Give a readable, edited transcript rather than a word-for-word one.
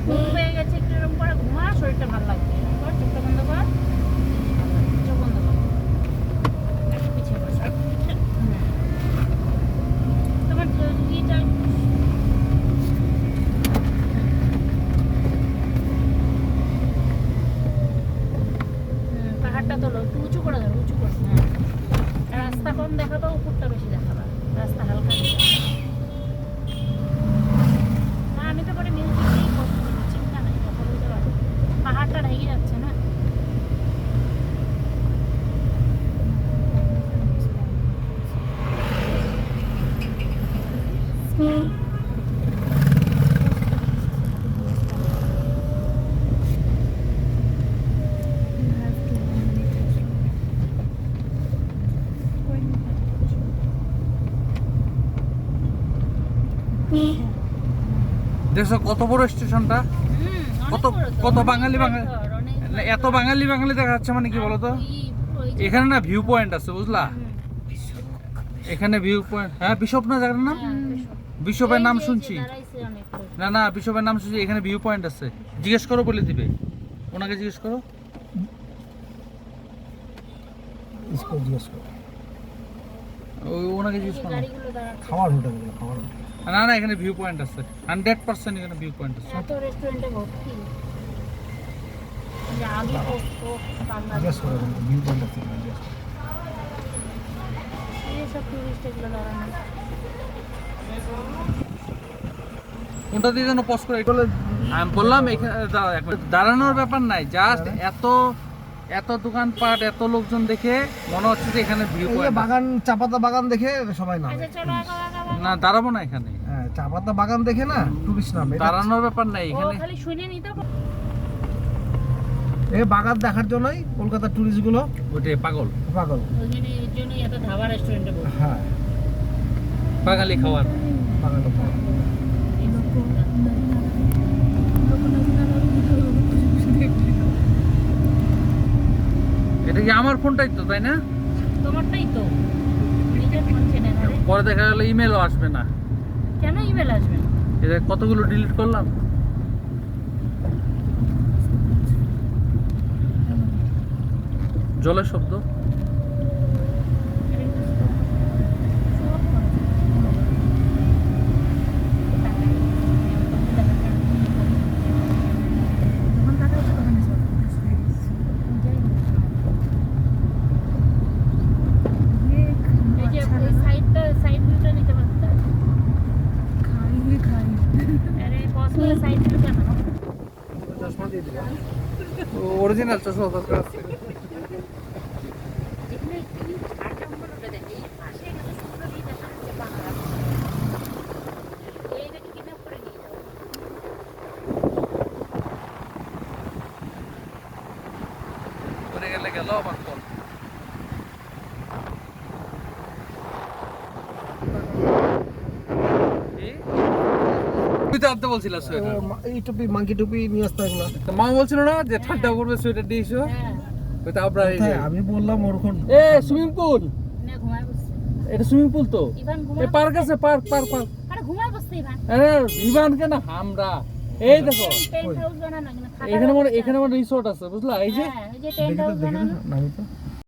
ঘুম পেয়ে গেছে একটু এরকম করে ঘুমা, শরীরটা ভালো লাগবে। এরকম কর, চোখটা বন্ধ কর, চোখ বন্ধ কর, একটু পিছিয়ে বস। তোমার ইটা পাহাড়টা তোলো, একটু উঁচু করে ধরো, উঁচু করে। হ্যাঁ, রাস্তা কম দেখাবা, উপরটা বেশি দেখাবা, রাস্তা হালকা দেখাবা। না আমি তো পরে মিউজিক দিয়েই কথা বলি, চিন্তা নাই, কথা বলতে পারবো। পাহাড়টা ঢেকে যাচ্ছে না। দেখছো কত বড় স্টেশনটা, কত কত বাঙালি বাঙালি, এত বাঙালি বাঙালি দেখা যাচ্ছে, মানে কি বলতো, এখানে না ভিউ পয়েন্ট আছে বুঝলা, এখানে ভিউ পয়েন্ট। হ্যাঁ বিশপ না জায়গার নাম, বিশপের নাম শুনছি। না না বিশপের নাম শুনছি, এখানে ভিউ পয়েন্ট আছে। জিজ্ঞেস করো বলে দিবে, ওনাকে জিজ্ঞেস করো। ওনাকে জিজ্ঞেস করো। খাবার হোটেল, খাবার না না এখানে ভিউ পয়েন্ট আছে, 100% এখানে ভিউ পয়েন্ট আছে। এত রেস্টুরেন্টে ভর্তি, যে আগে কত বাংলা জিজ্ঞেস করে ভিউ পয়েন্ট আছে। এইসব টুরিস্ট এগুলো দাঁড়ানো। কোনটা দিয়ে যেন পজ করে এগুলো, আমি বললাম এখানে দাঁড়ানোর ব্যাপার নাই, জাস্ট এত এত দোকানপাট, এত লোকজন দেখে মনে হচ্ছে যে এখানে ভিউ পয়েন্ট। বাগান, চা পাতা বাগান দেখে সবাই নামে। আচ্ছা চলো আগা আগা। না দাঁড়াবো না এখানে, হ্যাঁ চা পাতা বাগান দেখে না টুরিস্ট নামে। দাঁড়ানোর ব্যাপার নাই ও এখানে। খালি শুনে নিতে এই বাগান দেখার জন্যই কলকাতার টুরিস্ট গুলো ওইটাই পাগল, পাগল। ওইখানে এর জন্যই এত ধাবা রেস্টুরেন্টে বসে। হ্যাঁ বাঙালি খাওয়ার। বাগান এটা কি আমার ফোনটাই তো, তাই না? তোমারটাই তো, নিজের ফোন চেনে না রে। পরে দেখা গেল ইমেলও আসবে না। কেন ইমেল আসবে না? এটা কতগুলো ডিলিট করলাম। জলের শব্দ। এই যে সাইড ভিউটা নিতে পারতা। আরে পছন্দের সাইড ভিউ কেন? চশমা দিয়ে দিলাম। অরিজিনাল চশমা দরকার আছে। এখানে কি ঝাড়টা মনে দেখি পাশে এখানে সুন্দর দিয়ে দেখা যাচ্ছে পাহাড়। এইটাকে কিডন্যাপ করে নিয়ে যাও। করে গেলে গেল আমার ফোন। তুই তো আনতে বলছিলাম সোয়েটার, এই টুপি, মাঙ্কি টুপি নিয়ে আসতে এগুলো। তো মা বলছিল না যে ঠান্ডা করবে সোয়েটার দিয়ে এসো। হ্যাঁ ওই তো আমরা আমি বললাম ওরকম এ সুইমিং পুল, না ঘুমায় বসছে এটা সুইমিং পুল তো, ইভান এই ঘুমায়। পার্ক আছে, পার্ক পার্ক পার্ক। আরে ঘুমায় বসছে ইভান। আরে বিমান কেন আমরা, এই দেখো টেন্ট হাউস বানানো, এখানে মানে রিসোর্ট আছে বুঝলা, এই যে হ্যাঁ, এই যে টেন্ট হাউস বানানো। নামি তো